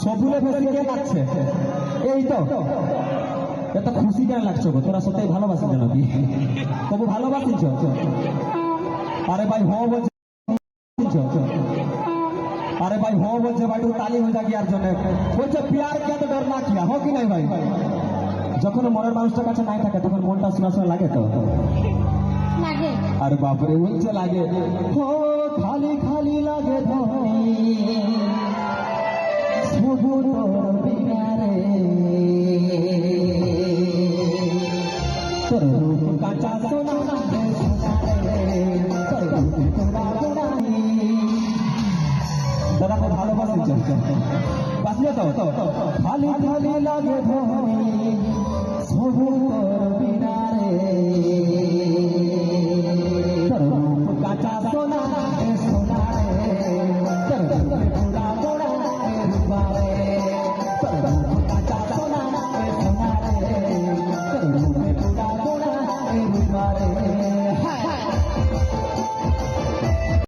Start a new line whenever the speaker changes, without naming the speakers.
সবুলে বেশি কে লাগছে? এই তো এত খুশি কেন লাগছো গো? তোরা সত্যি ভালোবাসিস নাকি? তবু ভালোবাসিস? আরে ভাই হ বলছে, अरे भाई हो बोल से भाई तू ताली हो जाएगी यार জন্য বলছে प्यार किया तो डरना किया हो कि नहीं भाई? যখন মনের মানুষটার কাছে নাই থাকে তখন মনটা শোনা শোনা লাগে তো
লাগে।
আরে বাপরে বলছে লাগে ও খালি খালি লাগে ধনি শুধু তোর বিনা রে তোর রূপ কাঁচা সোনা রে তোর রূপ তোরা গোড়ানি দাদা को ভালোবাসি বাসলে তো খালি খালি লাগে ধনি শুধু তোর বিনা রে তোর রূপ কাঁচা সোনা